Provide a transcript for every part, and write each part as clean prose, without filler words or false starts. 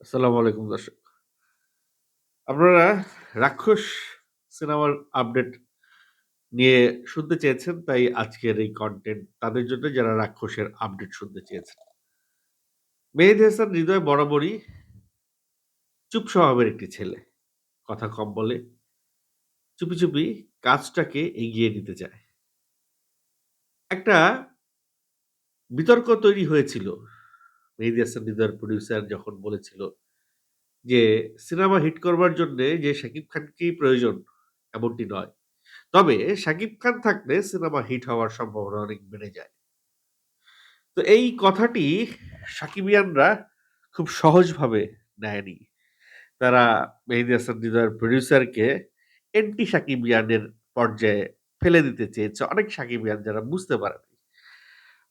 আসসালামু আলাইকুম দর্শক। আপনারা রাক্ষস সিনেমার আপডেট নিয়ে শুনতে চেয়েছেন, তাই আজকের এই কনটেন্ট তাদের জন্য যারা রাক্ষসের আপডেট শুনতে চেয়েছেন। মেহেদী হাসান হৃদয় বরাবরই চুপ স্বভাবের একটি ছেলে। কথা কম বলে, চুপি, চুপি কাজটাকে এগিয়ে নিতে চায়। একটা বিতর্ক তৈরি হয়েছিল মেহেদী হাসান হৃদয়ের প্রোডিউসার যখন বলেছিল যে, সিনেমা হিট করবার জন্যে যে শাকিব খানকেই প্রয়োজন এমনটি নয়। তবে শাকিব খান থাকলে সিনেমা হিট হওয়ার সম্ভাবনা অনেক বেড়ে যায়। তো এই কথাটি সাকিবিয়ানরা খুব সহজভাবে নেয়নি। তারা মেহেদী হাসান হৃদয়ের প্রোডিউসারকে এন্টি সাকিবিয়ানের পর্যায়ে ফেলে দিতে চেয়েছে অনেক সাকিবিয়ান যারা বুঝতে পারেনি।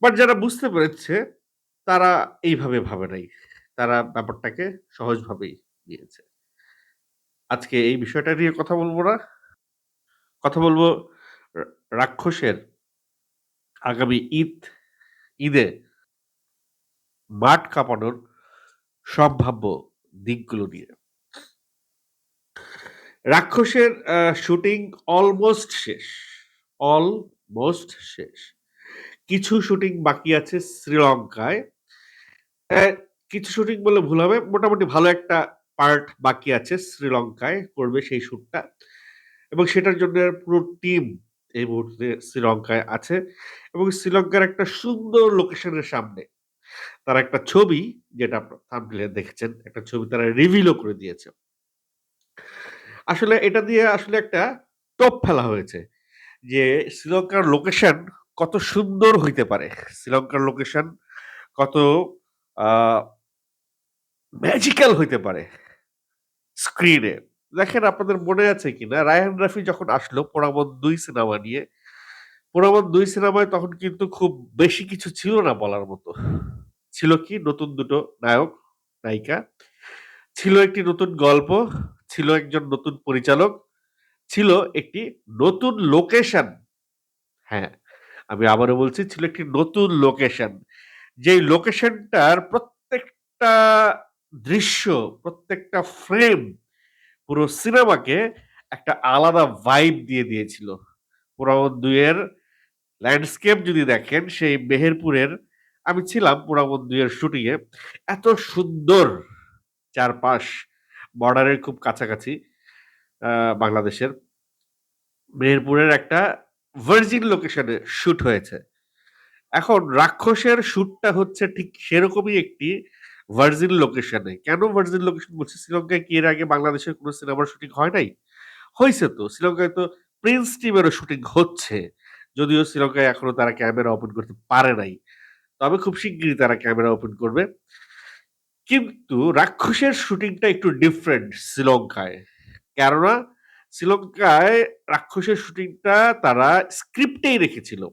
বাট যারা বুঝতে পেরেছে তারা এইভাবে ভাবে নাই। তারা ব্যাপারটাকে সহজভাবেই নিয়েছে। আজকে এই বিষয়টা নিয়ে কথা বলব না। কথা বলব রা রাক্ষসের আগামী ঈদে মাঠ কাঁপানোর সম্ভাব্য দিকগুলো নিয়ে। রাক্ষসের শুটিং অলমোস্ট শেষ। অলমোস্ট শেষ। কিছু শুটিং বাকি আছে শ্রীলঙ্কায়। অ্যা কিছু শুটিং বললে ভুল হবে। মোটামুটি ভালো একটা পার্ট বাকি আছে শ্রীলঙ্কায় করবে সেই শুটটা। এবং সেটার জন্য পুরো টিম এই মুহূর্তে শ্রীলঙ্কায় আছে এবং শ্রীলঙ্কার একটা সুন্দর লোকেশনের সামনে তারা একটা ছবি যেটা আপনার থাম্বনেইলে দেখেছেন, একটা ছবি তারা রিভিলও করে দিয়েছে। আসলে এটা দিয়ে আসলে একটা টোপ ফেলা হয়েছে যে শ্রীলঙ্কার লোকেশন কত সুন্দর হইতে পারে। শ্রীলঙ্কার লোকেশন কত আ ম্যাজিক্যাল হইতে পারে স্ক্রিনে। দেখেন আপনাদের মনে আছে কিনা রায়হান রাফি যখন আসলো 'পোড়ামন ২' সিনেমা নিয়ে, 'পোড়ামন ২' সিনেমায় তখন কিন্তু খুব বেশি কিছু ছিল না বলার মতো। ছিল কি নতুন দুটো নায়ক, নায়িকা, ছিল একটি নতুন গল্প, ছিল একজন নতুন পরিচালক, ছিল একটি নতুন লোকেশন। হ্যাঁ, আমি আবারও বলছি ছিল একটি নতুন লোকেশন। যেই লোকেশনটার প্রত্যেকটা দৃশ্য, প্রত্যেকটা ফ্রেম পুরো সিনেমাকে একটা আলাদা ভাইব দিয়ে দিয়েছিল। 'পোড়ামন ২' এর ল্যান্ডস্কেপ যদি দেখেন সেই মেহেরপুরের আমি ছিলাম 'পোড়ামন ২' এর শুটিং এ। এত সুন্দর চারপাশ বর্ডারের খুব কাছাকাছি আ বাংলাদেশের। মেহেরপুরের একটা ভার্জিন লোকেশনে শুট হয়েছে। এখন রাক্ষসের শুটটা হচ্ছে ঠিক সেরকমই একটি ভার্জিন লোকেশনে। কেন ভার্জিন লোকেশন বলছি? শ্রীলঙ্কায় কি এর আগে বাংলাদেশের কোন সিনেমার শুটিং হয় নাই? হইছে তো। শ্রীলঙ্কায় তো 'প্রিন্স টিমেরও' শুটিং হচ্ছে। যদিও শ্রীলঙ্কায় এখনো তারা ক্যামেরা ওপেন করতে পারে নাই। তবে খুব শিগগিরই তারা ক্যামেরা ওপেন করবে। কিন্তু রাক্ষসের শুটিংটা একটু ডিফারেন্ট শ্রীলঙ্কায়। কেননা শ্রীলঙ্কায় রাক্ষসের শুটিংটা তারা স্ক্রিপ্টেই রেখেছিল।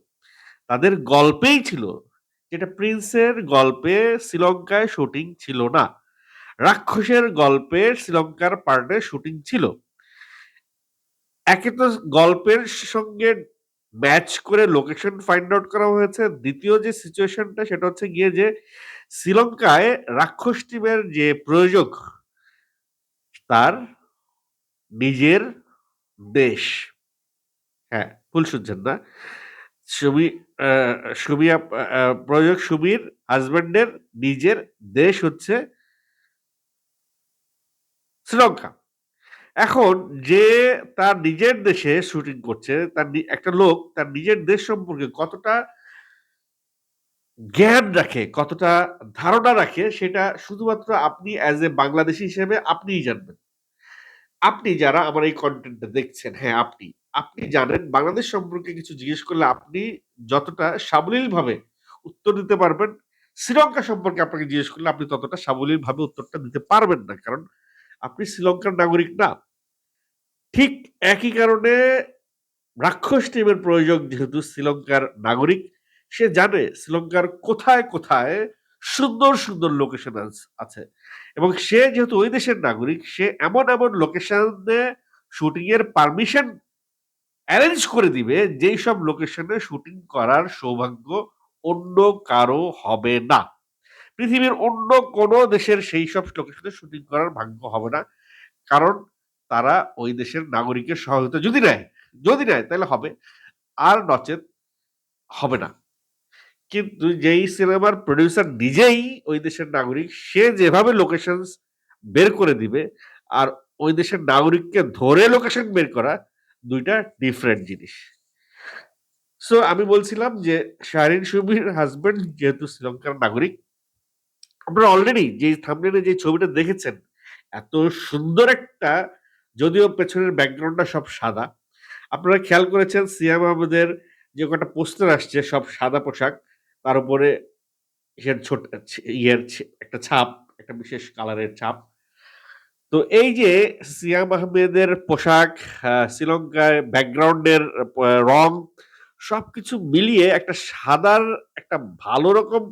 তাদের গল্পেই ছিল। যেটা প্রিন্সের গল্পে শ্রীলঙ্কায় শুটিং ছিল না। রাক্ষসের গল্পে শ্রীলঙ্কার পার্টে শুটিং ছিল। একে তো গল্পের সঙ্গে ম্যাচ করে লোকেশন ফাইন্ড আউট করা হয়েছে। দ্বিতীয় যে সিচুয়েশনটা সেটা হচ্ছে গিয়ে যে শ্রীলঙ্কায় রাক্ষস টিমের যে প্রযোজক তার নিজের দেশ। হ্যাঁ, ভুল শুনছেন না। সুমি আ সুমি আপ আ আ প্রযোজক সুমির হাসব্যান্ডের নিজের দেশ হচ্ছে শ্রীলঙ্কা। এখন যে তার নিজের দেশে শুটিং করছে, তার একটা লোক তার নিজের দেশ সম্পর্কে কতটা জ্ঞান রাখে, কতটা ধারণা রাখে সেটা শুধুমাত্র আপনি অ্যাজ এ বাংলাদেশী হিসেবে আপনিই জানবেন। আপনি যারা আমার এই কনটেন্টটা দেখছেন, হ্যাঁ আপনি। আপনি জানেন বাংলাদেশ সম্পর্কে কিছু জিজ্ঞেস করলে আপনি যতটা সাবলীলভাবে উত্তর দিতে পারবেন, শ্রীলঙ্কা সম্পর্কে আপনাকে জিজ্ঞেস করলে আপনি ততটা সাবলীলভাবে উত্তরটা দিতে পারবেন না। কারণ আপনি শ্রীলঙ্কার নাগরিক না। ঠিক একই কারণে রাক্ষস টিমের প্রয়োজক যেহেতু শ্রীলঙ্কার নাগরিক, সে জানে শ্রীলঙ্কার কোথায়, কোথায় সুন্দর, সুন্দর লোকেশন আছে। এবং সে যেহেতু ওই দেশের নাগরিক, সে এমন, এমন লোকেশনে শুটিং এর পারমিশন এরেঞ্জ করে দিবে, যেই সব লোকেশনে শুটিং করার সৌভাগ্য অন্য কারো হবে না। পৃথিবীর অন্য কোনো দেশের সেই সব লোকেশনে শুটিং করার ভাগ্য হবে না। কারণ তারা ওই দেশের নাগরিকের সহায়তা যদি নেয় তাহলে হবে। আর নচেৎ হবে না। কিন্তু যেই সিনেমার প্রোডিউসার নিজেই ওই দেশের নাগরিক, সে যেভাবে লোকেশনস বের করে দিবে আর ওই দেশের নাগরিককে ধরে লোকেশন বের করা ২ টা ডিফারেন্ট জিনিস। সো আমি বলছিলাম যে শাহরিন সুবির হাসব্যান্ড যেহেতু শ্রীলঙ্কার নাগরিক, আপনারা অলরেডি যে থাম্বনেইলে যে ছবিটা দেখেছেন, এত সুন্দর একটা, যদিও পেছনের ব্যাকগ্রাউন্ডটা সব সাদা। আপনারা খেয়াল করেছেন সিয়াম আহমেদের যে কটা পোস্টার আসছে সব সাদা পোশাক, তার উপরে ইসের ছোট একটা ছাপ, একটা বিশেষ কালারের ছাপ। তো এই যে সিয়াম আহমেদের পোশাক, শ্রীলঙ্কায় ব্যাকগ্রাউন্ডের রং সবকিছু মিলিয়ে একটা সাদার একটা ভালো রকম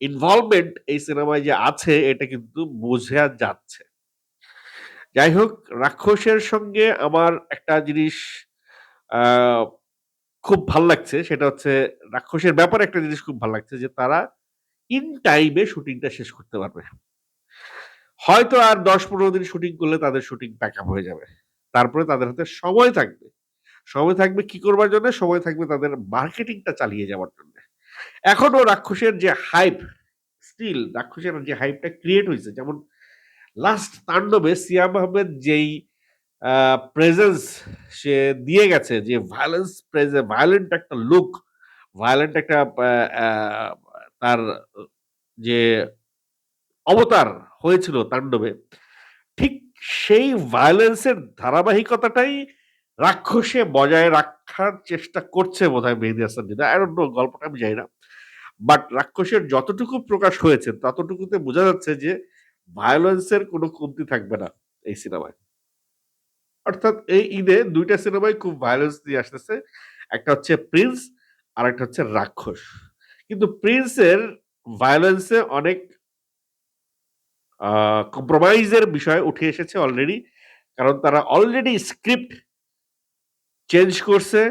ইনভলভমেন্ট এই সিনেমায় যে আছে এটা কিন্তু বোঝা যাচ্ছে। যাই হোক, রাক্ষসের সঙ্গে আমার একটা জিনিস আ খুব ভাল লাগছে, সেটা হচ্ছে রাক্ষসের ব্যাপারে একটা জিনিস খুব ভাল লাগছে যে তারা ইন টাইমে শুটিংটা শেষ করতে পারবে। হয়তো আর ১০-১৫ দিন শুটিং করলে তাদের শুটিং প্যাকআপ হয়ে যাবে। তারপরে তাদের হাতে সময় থাকবে। সময় থাকবে কি করবার জন্যে? সময় থাকবে তাদের মার্কেটিংটা চালিয়ে যাওয়ার জন্যে। এখনো রাক্ষসের যে হাইপ, স্টিল রাক্ষসের যে হাইপটা ক্রিয়েট হইছে, যেমন লাস্ট তাণ্ডবে সিয়াম আহমেদ যেই আ প্রেজেন্স সে দিয়ে গেছে, যে ভায়োলেন্ট একটা লুক, ভায়োলেন্ট একটা আ তার যে অবতার হয়েছিল তাণ্ডবে, ঠিক সেই ভায়োলেন্স এর ধারাবাহিকতাটাই রাক্ষসে বজায় রাখার চেষ্টা করছে বোধহয় মেহেদী হাসান হৃদয়। I don't know, গল্পটা আমি জানি না। বাট রাক্ষসের যতটুকু প্রকাশ হয়েছে ততটুকুতে বোঝা যাচ্ছে যে ভায়োলেন্স এর কোনো কমতি থাকবে না এই সিনেমায়। অর্থাৎ এই ঈদে ২ টা সিনেমাই খুব ভায়োলেন্স দিয়ে আসতেছে। একটা হচ্ছে 'প্রিন্স' আরেকটা হচ্ছে 'রাক্ষস'। কিন্তু 'প্রিন্স' এর ভায়োলেন্স এ অনেক আ কম্প্রোমাইজ এর বিষয় উঠে এসেছে অলরেডি। কারণ তারা অলরেডি স্ক্রিপ্ট চেঞ্জ করছে।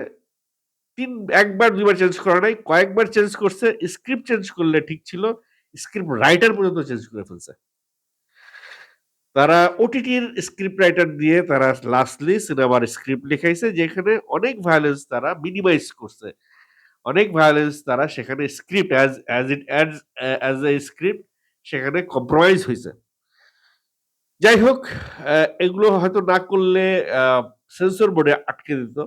১ বার ২ বার চেঞ্জ করা নাই, কয়েকবার চেঞ্জ করছে। স্ক্রিপ্ট চেঞ্জ করলে ঠিক ছিল। স্ক্রিপ্ট রাইটার পর্যন্ত চেঞ্জ করে ফেলছে। তারা ওটিটির স্ক্রিপ্ট রাইটার দিয়ে তারা লাস্টলি সিনেমার স্ক্রিপ্ট লিখাইছে, যেখানে অনেক ভায়োলেন্স তারা মিনিমাইজ করছে। অনেক ভায়োলেন্স তারা সেখানে script as it as a script সেখানে কম্প্রোমাইজ হইছে। যাই হোক, এগুলো হয়তো না করলে আ সেন্সর বোর্ডে আটকে দিত।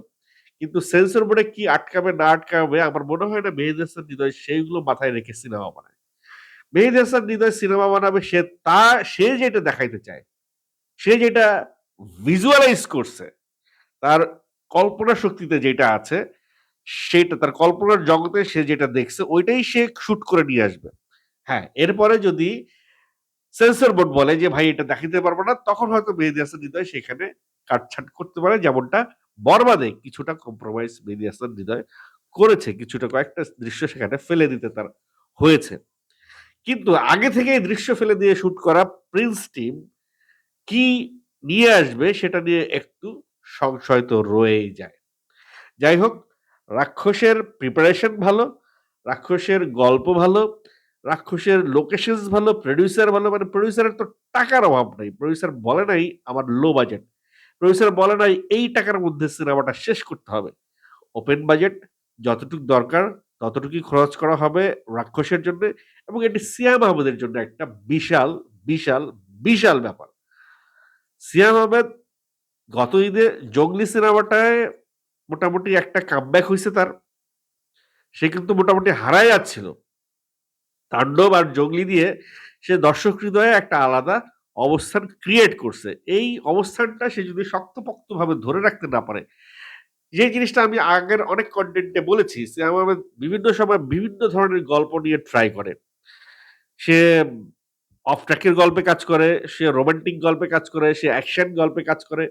কিন্তু সেন্সর বোর্ডে কি আটকাবে না আটকাবে আমার মনে হয় না মেহেদী হাসান হৃদয় সেইগুলো মাথায় রেখে সিনেমা বানায়। মেহেদী হাসান হৃদয় সিনেমা বানাবে সে যেটা দেখাইতে চায়, সে যেটা ভিজুয়ালাইজ করছে, তার কল্পনা শক্তিতে যেটা আছে, সেটা তার কল্পনার জগতে সে যেটা দেখছে ওইটাই সে শুট করে নিয়ে আসবে। হ্যাঁ, এরপরে যদি সেন্সর বোর্ড বলে যে ভাই এটা দেখাইতে পারবো না, তখন হয়তো মেহেদী হাসান হৃদয় সেখানে কাটছাঁট করতে পারে, যেমনটা বরবাদে কিছুটা কম্প্রোমাইজ মেহেদী হাসান হৃদয় করেছে। কিছুটা কয়েকটা দৃশ্য সেখানে ফেলে দিতে তার হয়েছে। কিন্তু আগে থেকে এই দৃশ্য ফেলে দিয়ে শুট করা প্রিন্স টিম কি নিয়ে আসবে সেটা নিয়ে একটু সংশয় তো রয়েই যায়। যাই হোক, রাক্ষসের প্রিপারেশন ভালো, রাক্ষসের গল্প ভালো, রাক্ষসের লোকেশনস ভালো, প্রোডিউসার ভালো। মানে প্রোডিউসারের তো টাকার অভাব নাই। প্রোডিউসার বলে নাই আমার লো বাজেট। প্রোডিউসার বলে নাই এই টাকার মধ্যে সিনেমাটা শেষ করতে হবে। ওপেন বাজেট, যতটুক দরকার ততটুকুই খরচ করা হবে রাক্ষসের জন্যে, এবং এটি সিয়াম আহমেদের জন্য একটা বিশাল, বিশাল, বিশাল ব্যাপার। সিয়াম আহমেদ গত ঈদে 'জঙ্গলি' সিনেমাটায় মোটামুটি একটা কামব্যাক হইছে তার। সে কিন্তু মোটামুটি হারায় যাচ্ছিল। 'তাণ্ডব' আর 'জঙ্গলি' দিয়ে সে দর্শক হৃদয়ে একটা আলাদা অবস্থান ক্রিয়েট করছে। এই অবস্থানটা সে যদি শক্তপোক্তভাবে ধরে রাখতে না পারে, যে জিনিসটা আমি আগের অনেক কনটেন্টে বলেছি, সিয়াম আহমেদ বিভিন্ন সময় বিভিন্ন ধরনের গল্প নিয়ে ট্রাই করে। সে অফ ট্র্যাক এর গল্পে কাজ করে, সে রোমান্টিক গল্পে কাজ করে, সে অ্যাকশন গল্পে কাজ করে।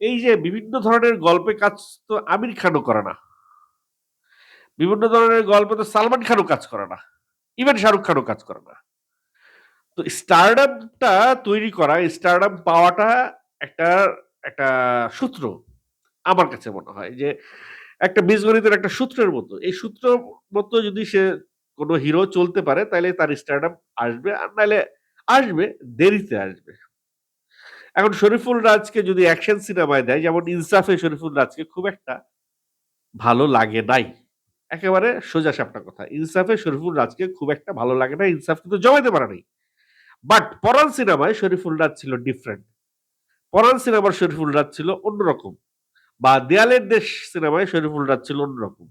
এই যে বিভিন্ন ধরনের গল্পে কাজ তো আমির খানও করে না। বিভিন্ন ধরনের গল্পে তো সালমান খানও কাজ করে না। ইভেন শাহরুখ খানও কাজ করে না। তো স্টারডাম টা তৈরি করা, স্টারডাম পাওয়াটা একটা একটা সূত্র। আমার কাছে মনে হয় যে একটা বীজগণিতের একটা সূত্রের মতো। এই সূত্র মতো যদি সে কোনো হিরো চলতে পারে তাইলে তার স্টারডাম আসবে। আর নাইলে আসবে, দেরিতে আসবে। এখন শরীফুল রাজকে যদি অ্যাকশন সিনেমায় দেয়, যেমন 'ইনসাফে' শরীফুল রাজকে খুব একটা ভালো লাগে নাই। একেবারে সোজাসাপটা কথা। 'ইনসাফে' শরীফুল রাজকে খুব একটা ভালো লাগে নাই। 'ইনসাফ' কিন্তু জমাইতে পারে নাই। বাট 'পরাণ' সিনেমায় শরীফুল রাজ ছিল ডিফারেন্ট। 'পরাণ' সিনেমার শরীফুল রাজ ছিল অন্যরকম। বা 'দেয়ালের দেশ' সিনেমায় শরীফুল রাজ ছিল অন্যরকম।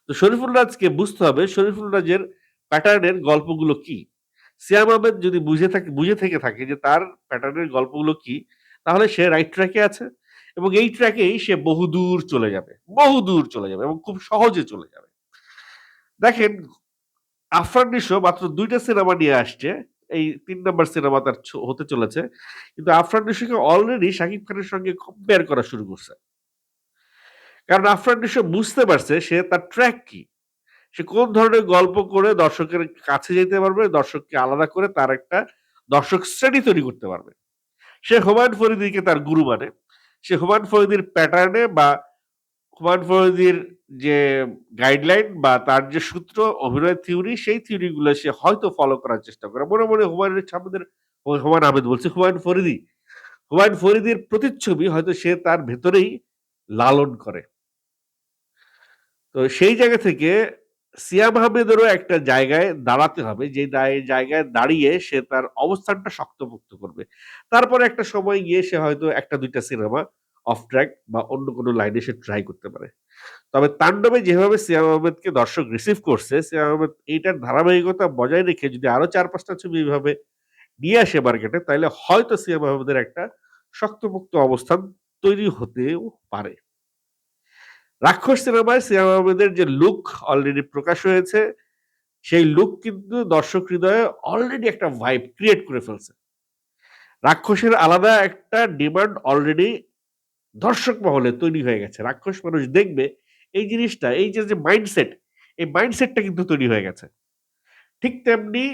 তো শরীফুল রাজকে বুঝতে হবে শরীফুল রাজের প্যাটার্নের গল্পগুলো কি। সিয়াম আহমেদ যদি বুঝে থেকে থাকে যে তার প্যাটার্নের গল্পগুলো কি, তাহলে সে রাইট ট্র্যাকে আছে এবং এই ট্র্যাকেই সে বহুদূর চলে যাবে। বহুদূর চলে যাবে এবং খুব সহজে চলে যাবে। দেখেন, আফরান নিশো মাত্র ২ টা সিনেমা নিয়ে আসছে। এই ৩ নাম্বার সিনেমা তার হতে চলেছে। কিন্তু আফরান নিশোকে অলরেডি শাকিব খানের সঙ্গে কম্পেয়ার করা শুরু করছে। কারণ আফরান নিশো বুঝতে পারছে সে তার ট্র্যাক কি। সে কোন ধরনের গল্প করে দর্শকের কাছে যেতে পারবে, দর্শককে আলাদা করে তার একটা দর্শক শ্রেণী তৈরি করতে পারবে। সে হুমায়ূন ফরিদীকে তার গুরু মানে। সে হুমায়ূন ফরিদীর প্যাটার্নে বা হুমায়ূন ফরিদীর যে গাইডলাইন বা তার যে সূত্র, অভিনয় থিওরি, সেই থিওরি গুলো সে হয়তো ফলো করার চেষ্টা করে। মনে, মনে হুমায়ূন আহমেদ বলছি, হুমায়ূন ফরিদী। হুমায়ূন ফরিদীর প্রতিচ্ছবি হয়তো সে তার ভেতরেই লালন করে। তো সেই জায়গা থেকে সিয়াম আহমেদেরও একটা জায়গায় দাঁড়াতে হবে যে জায়গায় দাঁড়িয়ে সে তার অবস্থানটা শক্তপোক্ত করবে। তারপরে একটা সময় গিয়ে সে হয়তো ১ টা ২ টা সিনেমা অফ ট্র্যাক বা অন্য কোনো লাইনে সে ট্রাই করতে পারে। তবে 'তাণ্ডবে' যেভাবে সিয়াম আহমেদকে দর্শক রিসিভ করছে, সিয়াম আহমেদ এইটার ধারাবাহিকতা বজায় রেখে যদি আরো ৪-৫ টা ছবি এভাবে নিয়ে আসে মার্কেটে, তাইলে হয়তো সিয়াম আহমেদের একটা শক্তপোক্ত অবস্থান তৈরি হতেও পারে। 'রাক্ষস' সিনেমায় সিয়াম আহমেদের যে লুক অলরেডি প্রকাশ হয়েছে, সেই লুক কিন্তু দর্শক হৃদয়ে অলরেডি একটা ভাইব ক্রিয়েট করে ফেলছে। 'রাক্ষসের' আলাদা একটা ডিমান্ড অলরেডি দর্শক মহলে তৈরি হয়ে গেছে। 'রাক্ষস' মানুষ দেখবে এই জিনিসটা, এই যে মাইন্ডসেট, এই মাইন্ডসেটটা কিন্তু তৈরি হয়ে গেছে। ঠিক তেমনি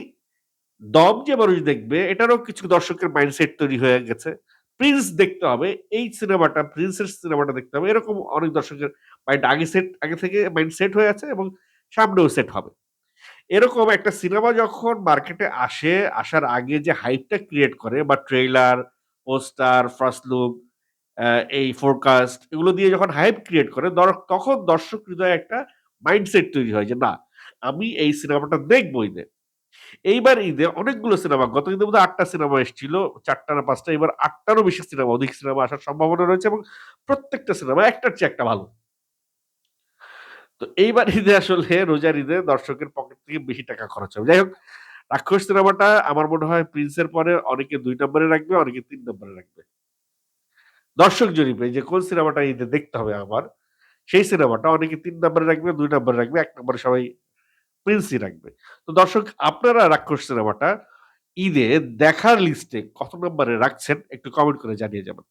'দম' যে মানুষ দেখবে এটারও কিছু দর্শকের মাইন্ডসেট তৈরি হয়ে গেছে। 'প্রিন্স' দেখতে হবে, এই সিনেমাটা 'প্রিন্সের' সিনেমাটা দেখতে হবে। এরকম অনেক দর্শকের মাইন্ড আগে থেকে মাইন্ড সেট হয়ে আছে এবং সামনেও সেট হবে। এরকম একটা সিনেমা যখন মার্কেটে আসে, আসার আগে যে হাইপটা ক্রিয়েট করে বা ট্রেইলার, পোস্টার, ফার্স্ট লুক, এই ফোরকাস্ট এগুলো দিয়ে যখন হাইপ ক্রিয়েট করে তখন দর্শক হৃদয়ে একটা মাইন্ডসেট তৈরি হয় যে, "না, আমি এই সিনেমাটা দেখবো ঈদে।" এইবার ঈদে অনেকগুলো সিনেমা, গত ঈদের মধ্যে ৮ টা সিনেমা এসছিল। ৪ টা না ৫ টা, এবার ৮ টারও বেশি সিনেমা, অধিক সিনেমা আসার সম্ভাবনা রয়েছে এবং প্রত্যেকটা সিনেমা একটার চেয়ে একটা ভালো। তো এইবার ঈদে আসলে রোজার ঈদে দর্শকের পকেট থেকে বেশি টাকা খরচ হবে। যাই হোক, 'রাক্ষস' সিনেমাটা আমার মনে হয় 'প্রিন্সের' পরে অনেকে ২ নম্বরে রাখবে, অনেকে ৩ নম্বরে রাখবে। দর্শক জরিপে যে কোন সিনেমাটা ঈদে দেখতে হবে আমার, সেই সিনেমাটা অনেকে ৩ নম্বরে রাখবে, ২ নম্বরে রাখবে, ১ নম্বরে সবাই 'প্রিন্সই' রাখবে। তো দর্শক, আপনারা 'রাক্ষস' সিনেমাটা ঈদে দেখার লিস্টে কত নম্বরে রাখছেন একটু কমেন্ট করে জানিয়ে যাবেন।